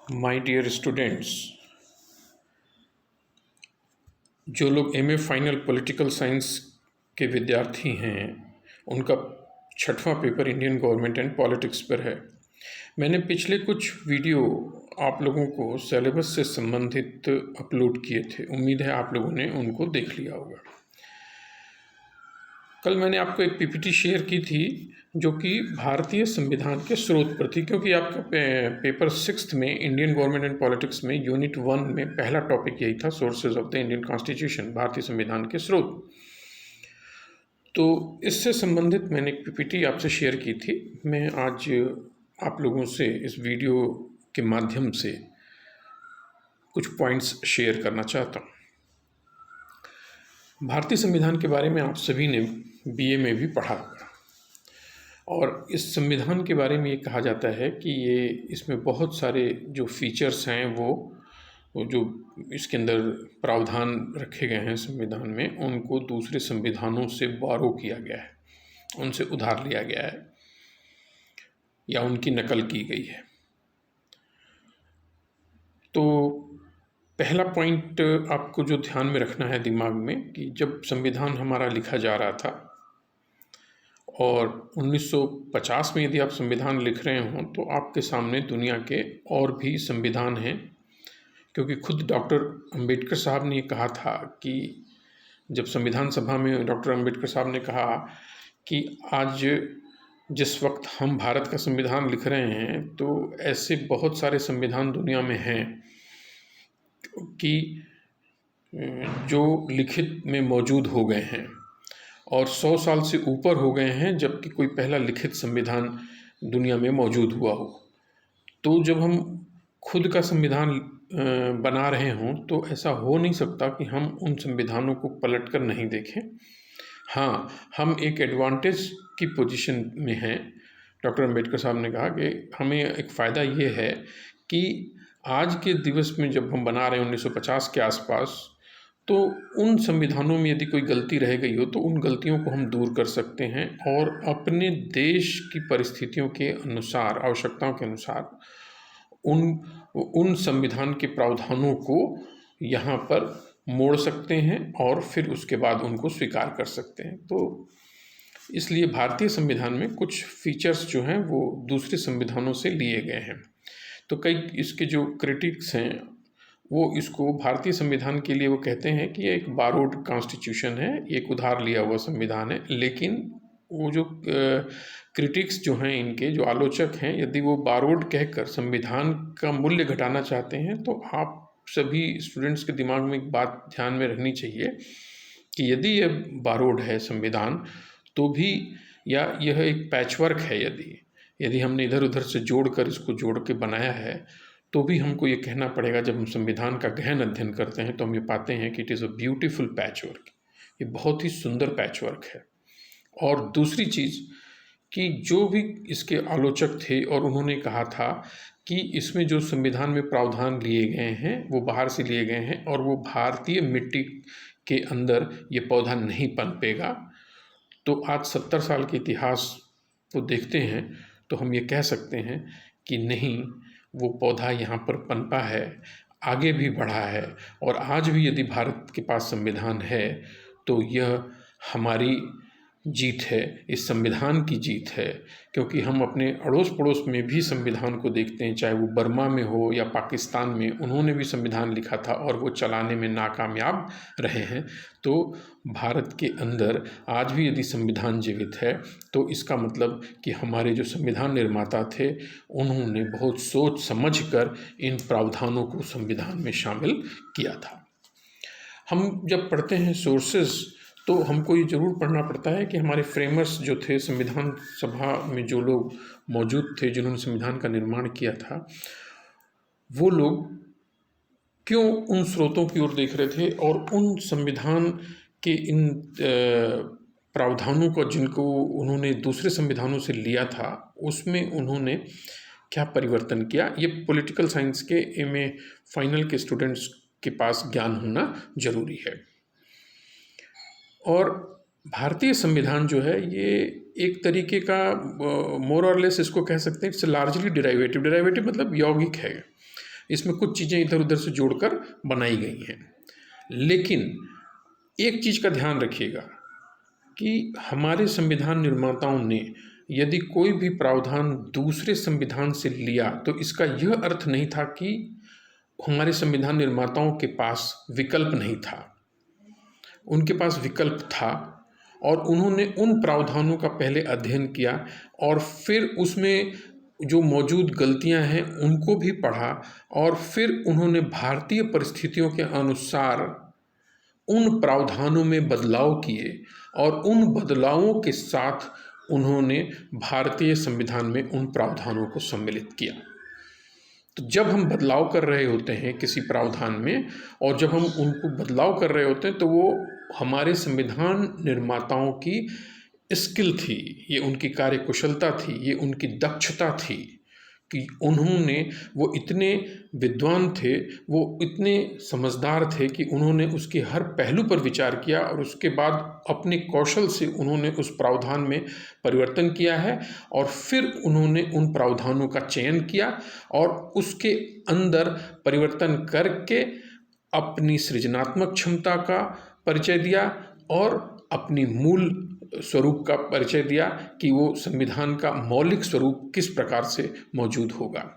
My dear students, जो लोग MA final political science के विद्यार्थी हैं उनका छठवां paper Indian government and politics पर है। मैंने पिछले कुछ वीडियो आप लोगों को सिलेबस से संबंधित अपलोड किए थे। उम्मीद है आप लोगों ने उनको देख लिया होगा। कल मैंने आपको एक पीपीटी शेयर की थी जो कि भारतीय संविधान के स्रोत पर थी, क्योंकि आपका पेपर 6th में इंडियन गवर्नमेंट एंड पॉलिटिक्स में यूनिट 1 में पहला टॉपिक यही था, sources of the Indian constitution, भारतीय संविधान के स्रोत। तो इससे संबंधित मैंने एक पीपीटी आपसे शेयर की थी। मैं आज आप लोगों से इस वीडियो के माध्यम से कुछ पॉइंट्स शेयर करना चाहता हूँ। भारतीय संविधान के बारे में आप सभी ने बीए में भी पढ़ा होगा, और इस संविधान के बारे में ये कहा जाता है कि इसमें बहुत सारे जो फीचर्स हैं वो जो इसके अंदर प्रावधान रखे गए हैं संविधान में, उनको दूसरे संविधानों से बारो किया गया है, उनसे उधार लिया गया है या उनकी नकल की गई है। तो पहला पॉइंट आपको जो ध्यान में रखना है दिमाग में, कि जब संविधान हमारा लिखा जा रहा था और 1950 में यदि आप संविधान लिख रहे हों तो आपके सामने दुनिया के और भी संविधान हैं, क्योंकि खुद डॉक्टर अंबेडकर साहब ने कहा था कि जब संविधान सभा में डॉक्टर अंबेडकर साहब ने कहा कि आज जिस वक्त हम भारत का संविधान लिख रहे हैं तो ऐसे बहुत सारे संविधान दुनिया में हैं कि जो लिखित में मौजूद हो गए हैं और 100 साल से ऊपर हो गए हैं, जबकि कोई पहला लिखित संविधान दुनिया में मौजूद हुआ हो। तो जब हम खुद का संविधान बना रहे हों तो ऐसा हो नहीं सकता कि हम उन संविधानों को पलट कर नहीं देखें। हाँ, हम एक एडवांटेज की पोजीशन में हैं। डॉक्टर अंबेडकर साहब ने कहा कि हमें एक फ़ायदा ये है कि आज के दिवस में जब हम बना रहे हैं 1950 के आसपास, तो उन संविधानों में यदि कोई गलती रह गई हो तो उन गलतियों को हम दूर कर सकते हैं और अपने देश की परिस्थितियों के अनुसार, आवश्यकताओं के अनुसार उन संविधान के प्रावधानों को यहाँ पर मोड़ सकते हैं और फिर उसके बाद उनको स्वीकार कर सकते हैं। तो इसलिए भारतीय संविधान में कुछ फीचर्स जो हैं वो दूसरे संविधानों से लिए गए हैं। तो कई इसके जो क्रिटिक्स हैं वो इसको भारतीय संविधान के लिए वो कहते हैं कि ये एक बारोड कॉन्स्टिट्यूशन है, एक उधार लिया हुआ संविधान है। लेकिन वो जो क्रिटिक्स जो हैं, इनके जो आलोचक हैं, यदि वो बारोड कहकर संविधान का मूल्य घटाना चाहते हैं तो आप सभी स्टूडेंट्स के दिमाग में एक बात ध्यान में रखनी चाहिए कि यदि यह बारोड है संविधान तो भी, या यह एक पैचवर्क है, यदि हमने इधर उधर से जोड़कर इसको जोड़ के बनाया है, तो भी हमको ये कहना पड़ेगा, जब हम संविधान का गहन अध्ययन करते हैं तो हम ये पाते हैं कि it is a beautiful patchwork. ये बहुत ही सुंदर पैचवर्क है। और दूसरी चीज़ कि जो भी इसके आलोचक थे और उन्होंने कहा था कि इसमें जो संविधान में प्रावधान लिए गए हैं वो बाहर से लिए गए हैं और वो भारतीय मिट्टी के अंदर ये पौधा नहीं पनपेगा। तो आज 70 साल के इतिहास को देखते हैं तो हम ये कह सकते हैं कि नहीं, वो पौधा यहाँ पर पनपा है, आगे भी बढ़ा है, और आज भी यदि भारत के पास संविधान है तो यह हमारी जीत है, इस संविधान की जीत है। क्योंकि हम अपने अड़ोस पड़ोस में भी संविधान को देखते हैं, चाहे वो बर्मा में हो या पाकिस्तान में, उन्होंने भी संविधान लिखा था और वो चलाने में नाकामयाब रहे हैं। तो भारत के अंदर आज भी यदि संविधान जीवित है तो इसका मतलब कि हमारे जो संविधान निर्माता थे उन्होंने बहुत सोच समझ कर इन प्रावधानों को संविधान में शामिल किया था। हम जब पढ़ते हैं सोर्सेज तो हमको ये ज़रूर पढ़ना पड़ता है कि हमारे फ्रेमर्स जो थे, संविधान सभा में जो लोग मौजूद थे जिन्होंने संविधान का निर्माण किया था, वो लोग क्यों उन स्रोतों की ओर देख रहे थे और उन संविधान के इन प्रावधानों को जिनको उन्होंने दूसरे संविधानों से लिया था उसमें उन्होंने क्या परिवर्तन किया। ये पॉलिटिकल साइंस के एमए फाइनल के स्टूडेंट्स के पास ज्ञान होना जरूरी है। और भारतीय संविधान जो है ये एक तरीके का मोर और लेस इसको कह सकते हैं, इट्स लार्जली डेरिवेटिव मतलब यौगिक है। इसमें कुछ चीज़ें इधर उधर से जोड़कर बनाई गई हैं। लेकिन एक चीज़ का ध्यान रखिएगा कि हमारे संविधान निर्माताओं ने यदि कोई भी प्रावधान दूसरे संविधान से लिया तो इसका यह अर्थ नहीं था कि हमारे संविधान निर्माताओं के पास विकल्प नहीं था। उनके पास विकल्प था और उन्होंने उन प्रावधानों का पहले अध्ययन किया और फिर उसमें जो मौजूद गलतियां हैं उनको भी पढ़ा और फिर उन्होंने भारतीय परिस्थितियों के अनुसार उन प्रावधानों में बदलाव किए और उन बदलावों के साथ उन्होंने भारतीय संविधान में उन प्रावधानों को सम्मिलित किया। तो जब हम बदलाव कर रहे होते हैं किसी प्रावधान में और जब हम उनको बदलाव कर रहे होते हैं तो वो हमारे संविधान निर्माताओं की स्किल थी, ये उनकी कार्यकुशलता थी, ये उनकी दक्षता थी कि उन्होंने, वो इतने विद्वान थे, वो इतने समझदार थे कि उन्होंने उसके हर पहलू पर विचार किया और उसके बाद अपने कौशल से उन्होंने उस प्रावधान में परिवर्तन किया है और फिर उन्होंने उन प्रावधानों का चयन किया और उसके अंदर परिवर्तन करके अपनी सृजनात्मक क्षमता का परिचय दिया और अपनी मूल स्वरूप का परिचय दिया कि वो संविधान का मौलिक स्वरूप किस प्रकार से मौजूद होगा।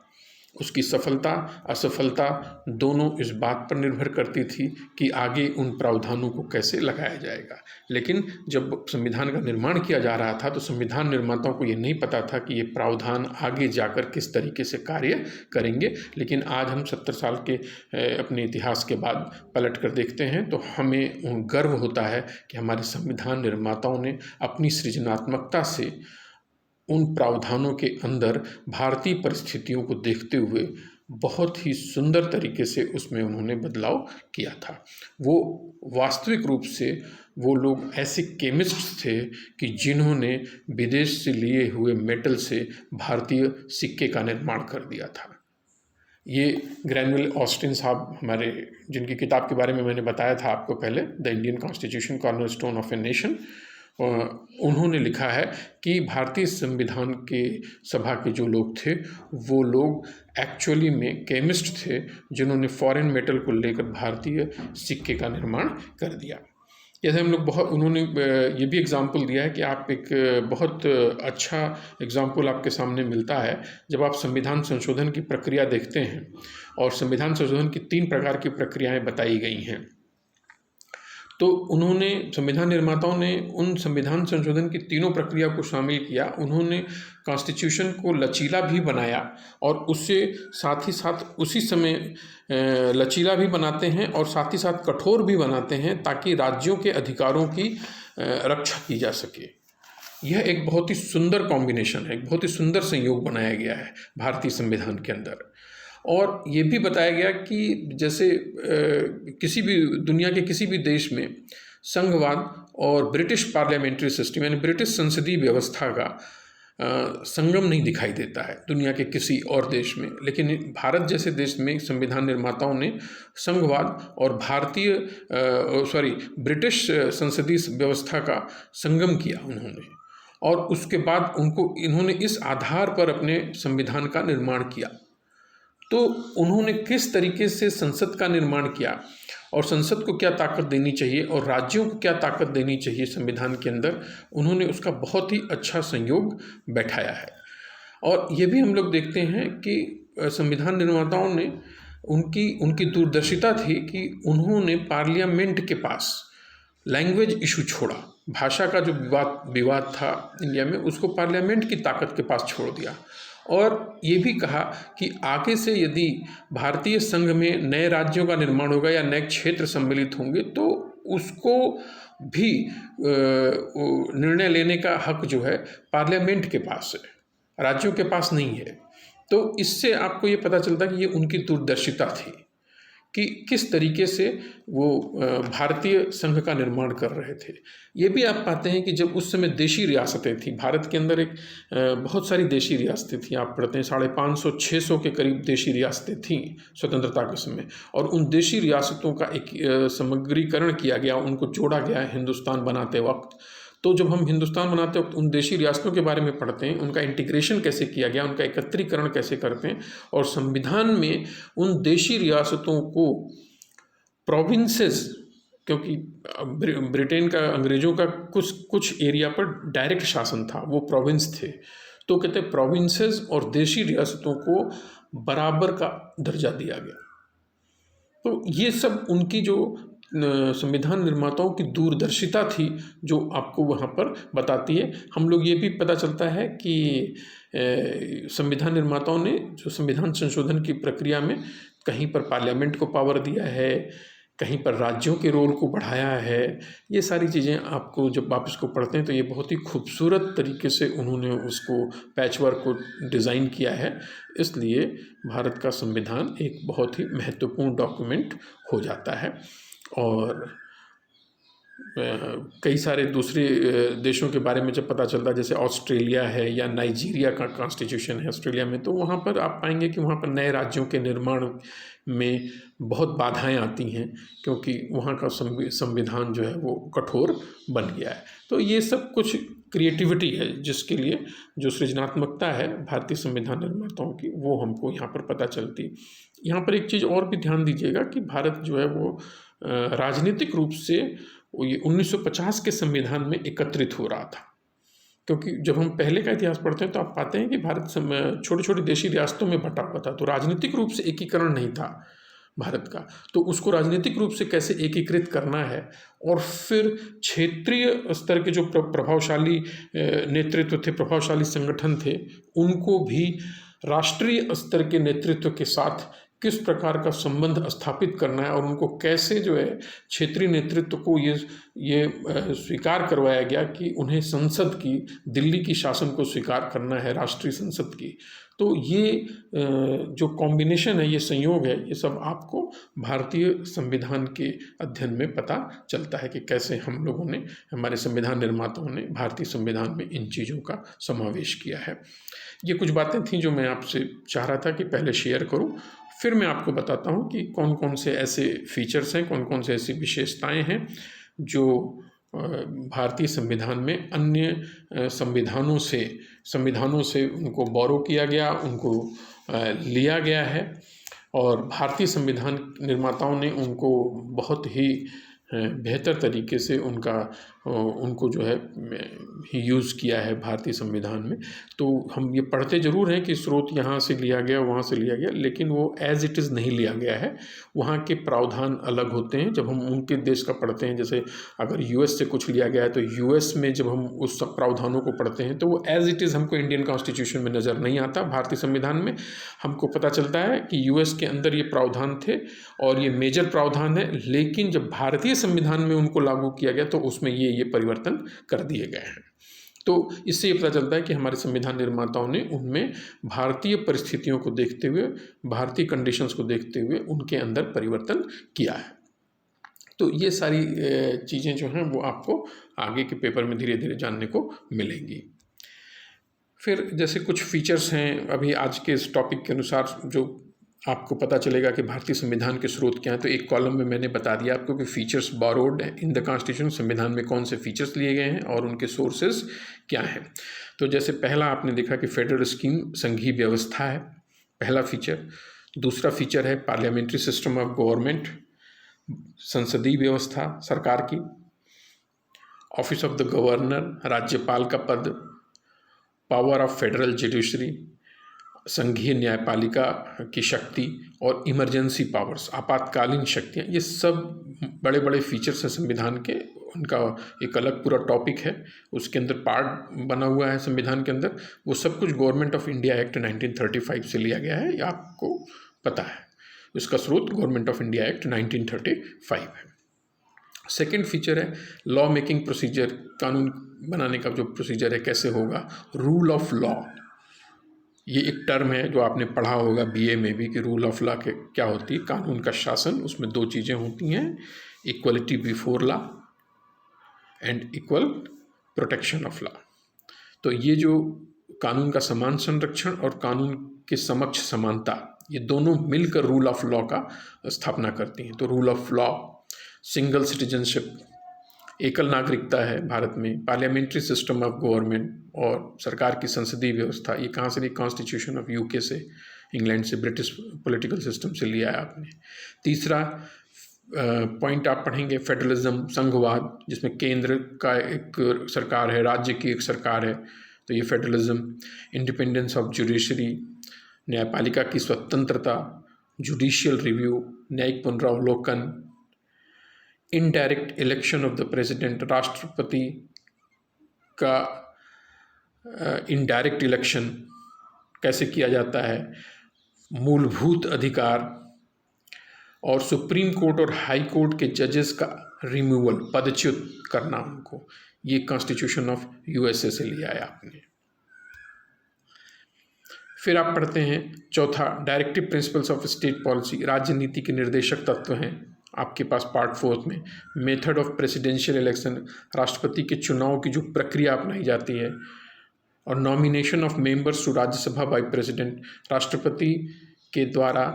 उसकी सफलता असफलता दोनों इस बात पर निर्भर करती थी कि आगे उन प्रावधानों को कैसे लगाया जाएगा। लेकिन जब संविधान का निर्माण किया जा रहा था तो संविधान निर्माताओं को ये नहीं पता था कि ये प्रावधान आगे जाकर किस तरीके से कार्य करेंगे। लेकिन आज हम 70 साल के अपने इतिहास के बाद पलट कर देखते हैं तो हमें गर्व होता है कि हमारे संविधान निर्माताओं ने अपनी सृजनात्मकता से उन प्रावधानों के अंदर भारतीय परिस्थितियों को देखते हुए बहुत ही सुंदर तरीके से उसमें उन्होंने बदलाव किया था। वो वास्तविक रूप से वो लोग ऐसे केमिस्ट थे कि जिन्होंने विदेश से लिए हुए मेटल से भारतीय सिक्के का निर्माण कर दिया था। ये ग्रैनुअल ऑस्टिन साहब हमारे, जिनकी किताब के बारे में मैंने बताया था आपको पहले, the Indian constitution cornerstone of a nation, उन्होंने लिखा है कि भारतीय संविधान के सभा के जो लोग थे वो लोग एक्चुअली में केमिस्ट थे जिन्होंने फॉरेन मेटल को लेकर भारतीय सिक्के का निर्माण कर दिया। जैसे हम लोग उन्होंने ये भी एग्जाम्पल दिया है कि आप एक बहुत अच्छा एग्जाम्पल आपके सामने मिलता है जब आप संविधान संशोधन की प्रक्रिया देखते हैं और संविधान संशोधन की 3 प्रकार की प्रक्रियाएं बताई गई हैं। तो उन्होंने, संविधान निर्माताओं ने उन संविधान संशोधन की तीनों प्रक्रिया को शामिल किया। उन्होंने कॉन्स्टिट्यूशन को लचीला भी बनाया और उससे साथ ही साथ उसी समय लचीला भी बनाते हैं और साथ ही साथ कठोर भी बनाते हैं ताकि राज्यों के अधिकारों की रक्षा की जा सके। यह एक बहुत ही सुंदर कॉम्बिनेशन है, एक बहुत ही सुंदर संयोग बनाया गया है भारतीय संविधान के अंदर। और ये भी बताया गया कि जैसे किसी भी दुनिया के किसी भी देश में संघवाद और ब्रिटिश पार्लियामेंट्री सिस्टम यानी ब्रिटिश संसदीय व्यवस्था का संगम नहीं दिखाई देता है दुनिया के किसी और देश में। लेकिन भारत जैसे देश में संविधान निर्माताओं ने संघवाद और ब्रिटिश संसदीय व्यवस्था का संगम किया उन्होंने, और उसके बाद इन्होंने इस आधार पर अपने संविधान का निर्माण किया। तो उन्होंने किस तरीके से संसद का निर्माण किया और संसद को क्या ताकत देनी चाहिए और राज्यों को क्या ताकत देनी चाहिए संविधान के अंदर, उन्होंने उसका बहुत ही अच्छा संयोग बैठाया है। और ये भी हम लोग देखते हैं कि संविधान निर्माताओं ने उनकी दूरदर्शिता थी कि उन्होंने पार्लियामेंट के पास लैंग्वेज इशू छोड़ा। भाषा का जो विवाद था इंडिया में, उसको पार्लियामेंट की ताकत के पास छोड़ दिया और ये भी कहा कि आगे से यदि भारतीय संघ में नए राज्यों का निर्माण होगा या नए क्षेत्र सम्मिलित होंगे तो उसको भी निर्णय लेने का हक जो है पार्लियामेंट के पास है, राज्यों के पास नहीं है। तो इससे आपको ये पता चलता कि ये उनकी दूरदर्शिता थी कि किस तरीके से वो भारतीय संघ का निर्माण कर रहे थे। ये भी आप पाते हैं कि जब उस समय देशी रियासतें थी, भारत के अंदर एक बहुत सारी देशी रियासतें थी। आप पढ़ते हैं 550-600 के करीब देशी रियासतें थीं स्वतंत्रता के समय, और उन देशी रियासतों का एक समग्रीकरण किया गया, उनको जोड़ा गया हिंदुस्तान बनाते वक्त। तो जब हम हिंदुस्तान बनाते वक्त उन देशी रियासतों के बारे में पढ़ते हैं, उनका इंटीग्रेशन कैसे किया गया, उनका एकत्रीकरण कैसे करते हैं, और संविधान में उन देशी रियासतों को प्रोविंसेस, क्योंकि ब्रिटेन का, अंग्रेज़ों का कुछ एरिया पर डायरेक्ट शासन था, वो प्रोविंस थे, तो कहते हैं प्रोविंसेस और देशी रियासतों को बराबर का दर्जा दिया गया। तो ये सब उनकी जो संविधान निर्माताओं की दूरदर्शिता थी, जो आपको वहाँ पर बताती है। हम लोग ये भी पता चलता है कि संविधान निर्माताओं ने जो संविधान संशोधन की प्रक्रिया में कहीं पर पार्लियामेंट को पावर दिया है, कहीं पर राज्यों के रोल को बढ़ाया है। ये सारी चीज़ें आपको जब आप इसको पढ़ते हैं तो ये बहुत ही खूबसूरत तरीके से उन्होंने उसको पैचवर्क को डिज़ाइन किया है। इसलिए भारत का संविधान एक बहुत ही महत्वपूर्ण डॉक्यूमेंट हो जाता है। और कई सारे दूसरे देशों के बारे में जब पता चलता है, जैसे ऑस्ट्रेलिया है या नाइजीरिया का कॉन्स्टिट्यूशन है ऑस्ट्रेलिया में, तो वहाँ पर आप पाएंगे कि वहाँ पर नए राज्यों के निर्माण में बहुत बाधाएं आती हैं, क्योंकि वहाँ का संविधान जो है वो कठोर बन गया है। तो ये सब कुछ क्रिएटिविटी है जिसके लिए जो सृजनात्मकता है भारतीय संविधान निर्माताओं की, वो हमको यहाँ पर पता चलती। यहाँ पर एक चीज़ और भी ध्यान दीजिएगा कि भारत जो है वो राजनीतिक रूप से ये 1950 के संविधान में एकत्रित हो रहा था, क्योंकि जब हम पहले का इतिहास पढ़ते हैं तो आप पाते हैं कि भारत छोटी छोटी देशी रियासतों में बटा हुआ था, तो राजनीतिक रूप से एकीकरण नहीं था भारत का। तो उसको राजनीतिक रूप से कैसे एकीकृत करना है, और फिर क्षेत्रीय स्तर के जो प्रभावशाली नेतृत्व थे, प्रभावशाली संगठन थे, उनको भी राष्ट्रीय स्तर के नेतृत्व के साथ किस प्रकार का संबंध स्थापित करना है, और उनको कैसे जो है क्षेत्रीय नेतृत्व को ये स्वीकार करवाया गया कि उन्हें संसद की, दिल्ली की शासन को स्वीकार करना है, राष्ट्रीय संसद की। तो ये जो कॉम्बिनेशन है, ये संयोग है, ये सब आपको भारतीय संविधान के अध्ययन में पता चलता है कि कैसे हम लोगों ने, हमारे संविधान निर्माताओं ने भारतीय संविधान में इन चीज़ों का समावेश किया है। ये कुछ बातें थीं जो मैं आपसे चाह रहा था कि पहले शेयर करूं, फिर मैं आपको बताता हूं कि कौन कौन से ऐसे फीचर्स हैं, कौन कौन से ऐसी विशेषताएं हैं जो भारतीय संविधान में अन्य संविधानों से उनको बोरो किया गया, उनको लिया गया है, और भारतीय संविधान निर्माताओं ने उनको बहुत ही बेहतर तरीके से उनको जो है यूज़ किया है भारतीय संविधान में। तो हम ये पढ़ते ज़रूर हैं कि स्रोत यहाँ से लिया गया, वहाँ से लिया गया, लेकिन वो एज इट इज़ नहीं लिया गया है। वहाँ के प्रावधान अलग होते हैं। जब हम उनके देश का पढ़ते हैं, जैसे अगर यूएस से कुछ लिया गया है तो यूएस में जब हम उस सब प्रावधानों को पढ़ते हैं तो वो एज इट इज़ हमको इंडियन कॉन्स्टिट्यूशन में नज़र नहीं आता। भारतीय संविधान में हमको पता चलता है कि यूएस के अंदर ये प्रावधान थे और ये मेजर प्रावधान है, लेकिन जब भारतीय संविधान में उनको लागू किया गया तो उसमें ये परिवर्तन कर दिए गए हैं। तो इससे ये पता चलता है कि हमारे संविधान निर्माताओं ने उनमें भारतीय परिस्थितियों को देखते हुए, भारतीय कंडीशंस को देखते हुए उनके अंदर परिवर्तन किया है। तो ये सारी चीज़ें जो हैं वो आपको आगे के पेपर में धीरे धीरे जानने को मिलेंगी। फिर जैसे कुछ फीचर्स हैं, अभी आज के इस टॉपिक के अनुसार जो आपको पता चलेगा कि भारतीय संविधान के स्रोत क्या हैं, तो एक कॉलम में मैंने बता दिया आपको कि features borrowed in the constitution, संविधान में कौन से फीचर्स लिए गए हैं और उनके सोर्सेज क्या हैं। तो जैसे पहला आपने देखा कि फेडरल स्कीम, संघीय व्यवस्था है पहला फीचर। दूसरा फीचर है पार्लियामेंट्री सिस्टम ऑफ गवर्नमेंट, संसदीय व्यवस्था सरकार की। ऑफिस ऑफ द गवर्नर, राज्यपाल का पद। पावर ऑफ फेडरल जुडिशरी, संघीय न्यायपालिका की शक्ति। और इमरजेंसी पावर्स, आपातकालीन शक्तियाँ, ये सब बड़े बड़े फीचर्स हैं संविधान के। उनका एक अलग पूरा टॉपिक है, उसके अंदर पार्ट बना हुआ है संविधान के अंदर। वो सब कुछ गवर्नमेंट ऑफ इंडिया एक्ट 1935 से लिया गया है, ये आपको पता है। इसका स्रोत गवर्नमेंट ऑफ इंडिया एक्ट 1935 है। सेकेंड फीचर है लॉ मेकिंग प्रोसीजर, कानून बनाने का जो प्रोसीजर है कैसे होगा। रूल ऑफ लॉ, ये एक टर्म है जो आपने पढ़ा होगा बीए में भी कि रूल ऑफ लॉ के क्या होती है, कानून का शासन। उसमें दो चीज़ें होती हैं, equality before law and equal protection of law. तो ये जो कानून का समान संरक्षण और कानून के समक्ष समानता, ये दोनों मिलकर रूल ऑफ लॉ का स्थापना करती हैं। तो rule of law, single citizenship, एकल नागरिकता है भारत में, पार्लियामेंट्री सिस्टम ऑफ गवर्नमेंट और सरकार की संसदीय व्यवस्था, ये कहाँ से ली? कॉन्स्टिट्यूशन ऑफ यूके से, इंग्लैंड से, ब्रिटिश पॉलिटिकल सिस्टम से लिया है आपने। तीसरा पॉइंट आप पढ़ेंगे फेडरलिज्म, संघवाद, जिसमें केंद्र का एक सरकार है, राज्य की एक सरकार है, तो ये फेडरलिज्म। इंडिपेंडेंस ऑफ जुडिशरी, न्यायपालिका की स्वतंत्रता, जुडिशियल रिव्यू, न्यायिक पुनरावलोकन, indirect election of the president, राष्ट्रपति का इनडायरेक्ट इलेक्शन कैसे किया जाता है, मूलभूत अधिकार, और सुप्रीम कोर्ट और हाई कोर्ट के जजेस का रिमूवल, पदच्युत करना उनको, ये कॉन्स्टिट्यूशन ऑफ यूएसए से लिया है आपने। फिर आप पढ़ते हैं चौथा, directive principles of state policy, राज्य नीति के निर्देशक तत्व हैं आपके पास पार्ट 4 में। मेथड ऑफ प्रेसिडेंशियल इलेक्शन, राष्ट्रपति के चुनाव की जो प्रक्रिया अपनाई जाती है, और nomination of members to Rajya Sabha by president, राष्ट्रपति के द्वारा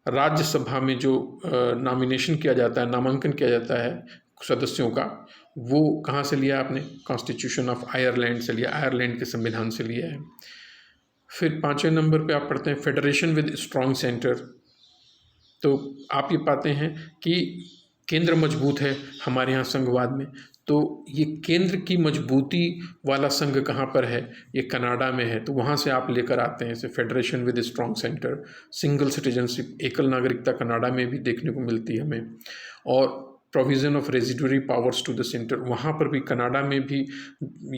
राज्यसभा में जो नॉमिनेशन किया जाता है, नामांकन किया जाता है सदस्यों का, वो कहाँ से लिया आपने? कॉन्स्टिट्यूशन ऑफ आयरलैंड से लिया, आयरलैंड के संविधान से लिया है। फिर 5वें नंबर पे आप पढ़ते हैं फेडरेशन विद स्ट्रॉन्ग सेंटर, तो आप ये पाते हैं कि केंद्र मजबूत है हमारे यहाँ संघवाद में, तो ये केंद्र की मजबूती वाला संघ कहाँ पर है? ये कनाडा में है, तो वहाँ से आप लेकर आते हैं इसे, federation with strong centre. Single citizenship, एकल नागरिकता कनाडा में भी देखने को मिलती है हमें, और provision of residuary powers to the centre, वहाँ पर भी कनाडा में भी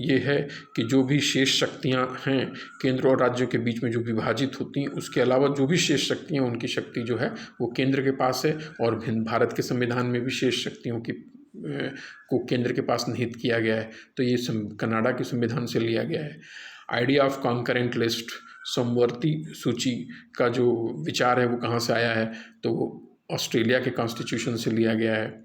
ये है कि जो भी शेष शक्तियाँ हैं केंद्र और राज्यों के बीच में जो विभाजित होती हैं, उसके अलावा जो भी शेष शक्तियाँ, उनकी शक्ति जो है वो केंद्र के पास है, और भारत के संविधान में भी शेष शक्तियों की को केंद्र के पास निहित किया गया है, तो ये कनाडा के संविधान से लिया गया है। आइडिया ऑफ कॉन्करेंट लिस्ट, समवर्ती सूची का जो विचार है वो कहाँ से आया है? तो वो ऑस्ट्रेलिया के कॉन्स्टिट्यूशन से लिया गया है।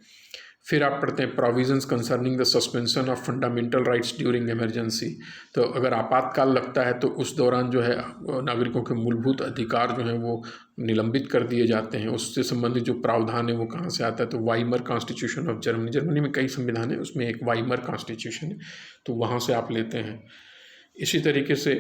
फिर आप पढ़ते हैं provisions concerning the suspension of fundamental rights during emergency, तो अगर आपातकाल लगता है तो उस दौरान जो है नागरिकों के मूलभूत अधिकार जो हैं वो निलंबित कर दिए जाते हैं, उससे संबंधित जो प्रावधान है वो कहाँ से आता है? तो Weimar constitution of Germany, Germany में कई संविधान है, उसमें एक वाइमर कॉन्स्टिट्यूशन है, तो वहाँ से आप लेते हैं। इसी तरीके से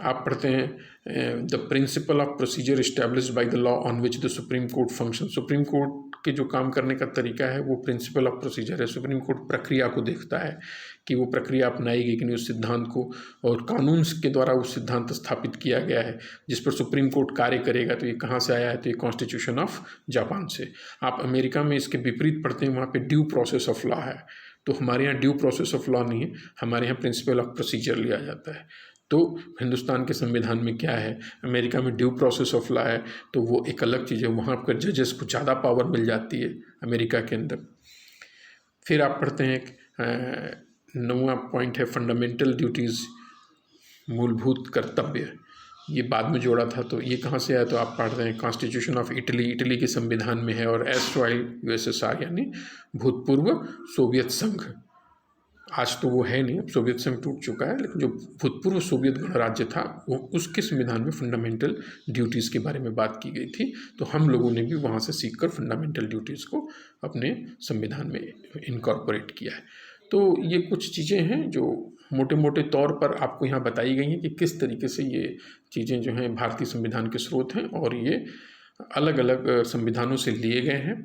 आप पढ़ते हैं the principle of procedure established by the law on which the supreme court function, supreme court के जो काम करने का तरीका है वो प्रिंसिपल ऑफ प्रोसीजर है। सुप्रीम कोर्ट प्रक्रिया को देखता है कि वो प्रक्रिया अपनाएगी कि नहीं, उस सिद्धांत को, और कानून के द्वारा वो सिद्धांत स्थापित किया गया है जिस पर सुप्रीम कोर्ट कार्य करेगा। तो ये कहाँ से आया है? तो ये कॉन्स्टिट्यूशन ऑफ जापान से। आप अमेरिका में इसके विपरीत पढ़ते हैं, वहाँ पे ड्यू प्रोसेस ऑफ लॉ है, तो हमारे यहाँ ड्यू प्रोसेस ऑफ लॉ नहीं है, हमारे यहाँ प्रिंसिपल ऑफ प्रोसीजर लिया जाता है। तो हिंदुस्तान के संविधान में क्या है, अमेरिका में ड्यू प्रोसेस ऑफ लॉ है, तो वो एक अलग चीज़ है, वहाँ पर जजेस को ज़्यादा पावर मिल जाती है अमेरिका के अंदर। फिर आप पढ़ते हैं 9वां पॉइंट है फंडामेंटल ड्यूटीज़, मूलभूत कर्तव्य, ये बाद में जोड़ा था, तो ये कहाँ से आया? तो आप पढ़ रहे हैं कॉन्स्टिट्यूशन ऑफ इटली, इटली के संविधान में है, और एस्ट्राइल यूएसएसआर यानी भूतपूर्व सोवियत संघ, आज तो वो है नहीं, अब सोवियत संघ टूट चुका है, लेकिन जो भूतपूर्व सोवियत गणराज्य था वो, उसके संविधान में फंडामेंटल ड्यूटीज़ के बारे में बात की गई थी, तो हम लोगों ने भी वहाँ से सीखकर फंडामेंटल ड्यूटीज़ को अपने संविधान में इनकॉर्पोरेट किया है। तो ये कुछ चीज़ें हैं जो मोटे मोटे तौर पर आपको यहाँ बताई गई हैं कि किस तरीके से ये चीज़ें जो हैं भारतीय संविधान के स्रोत हैं, और ये अलग अलग संविधानों से लिए गए हैं।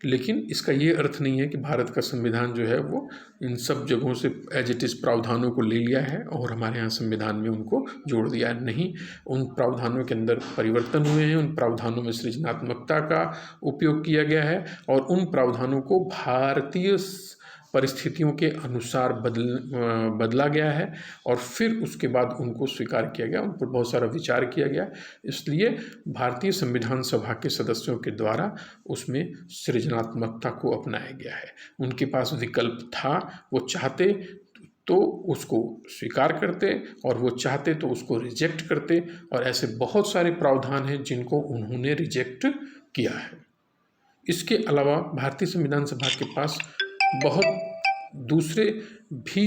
लेकिन इसका ये अर्थ नहीं है कि भारत का संविधान जो है वो इन सब जगहों से एज इट इज़ प्रावधानों को ले लिया है और हमारे यहाँ संविधान में उनको जोड़ दिया है। नहीं, उन प्रावधानों के अंदर परिवर्तन हुए हैं, उन प्रावधानों में सृजनात्मकता का उपयोग किया गया है, और उन प्रावधानों को भारतीय परिस्थितियों के अनुसार बदला गया है, और फिर उसके बाद उनको स्वीकार किया गया, उन पर बहुत सारा विचार किया गया। इसलिए भारतीय संविधान सभा के सदस्यों के द्वारा उसमें सृजनात्मकता को अपनाया गया है। उनके पास विकल्प था, वो चाहते तो उसको स्वीकार करते और वो चाहते तो उसको रिजेक्ट करते, और ऐसे बहुत सारे प्रावधान हैं जिनको उन्होंने रिजेक्ट किया है। इसके अलावा भारतीय संविधान सभा के पास बहुत दूसरे भी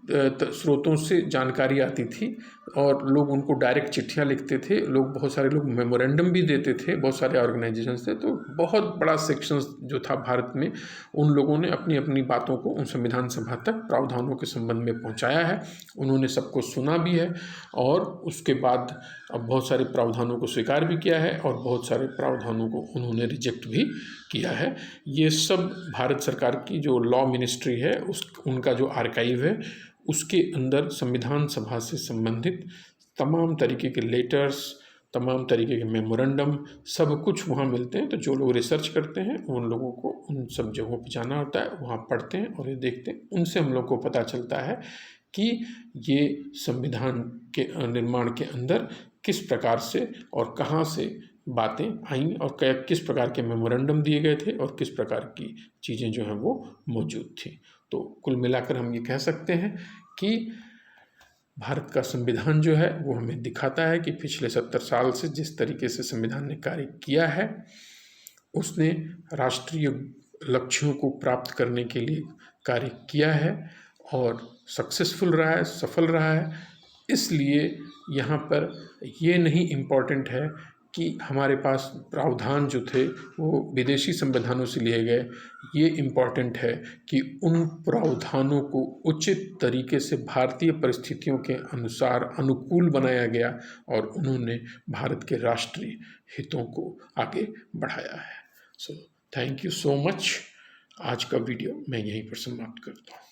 स्रोतों से जानकारी आती थी और लोग उनको डायरेक्ट चिट्ठियाँ लिखते थे। लोग, बहुत सारे लोग मेमोरेंडम भी देते थे, बहुत सारे ऑर्गेनाइजेशंस थे। तो बहुत बड़ा सेक्शन जो था भारत में, उन लोगों ने अपनी अपनी बातों को उन संविधान सभा तक प्रावधानों के संबंध में पहुंचाया है। उन्होंने सबको सुना भी है और उसके बाद अब बहुत सारे प्रावधानों को स्वीकार भी किया है और बहुत सारे प्रावधानों को उन्होंने रिजेक्ट भी किया है। ये सब भारत सरकार की जो लॉ मिनिस्ट्री है उनका जो आर्काइव है उसके अंदर संविधान सभा से संबंधित तमाम तरीके के लेटर्स, तमाम तरीके के मेमोरेंडम, सब कुछ वहाँ मिलते हैं। तो जो लोग रिसर्च करते हैं उन लोगों को उन सब जगहों पर जाना होता है, वहाँ पढ़ते हैं और ये देखते हैं। उनसे हम लोग को पता चलता है कि ये संविधान के निर्माण के अंदर किस प्रकार से और कहाँ से बातें आईं और किस प्रकार के मेमोरेंडम दिए गए थे और किस प्रकार की चीज़ें जो हैं वो मौजूद थी। तो कुल मिलाकर हम ये कह सकते हैं कि भारत का संविधान जो है वो हमें दिखाता है कि पिछले 70 साल से जिस तरीके से संविधान ने कार्य किया है, उसने राष्ट्रीय लक्ष्यों को प्राप्त करने के लिए कार्य किया है और सक्सेसफुल रहा है, सफल रहा है। इसलिए यहाँ पर ये नहीं इम्पॉर्टेंट है कि हमारे पास प्रावधान जो थे वो विदेशी संविधानों से लिए गए। ये इम्पॉर्टेंट है कि उन प्रावधानों को उचित तरीके से भारतीय परिस्थितियों के अनुसार अनुकूल बनाया गया और उन्होंने भारत के राष्ट्रीय हितों को आगे बढ़ाया है। So thank you so much. आज का वीडियो मैं यहीं पर समाप्त करता हूँ।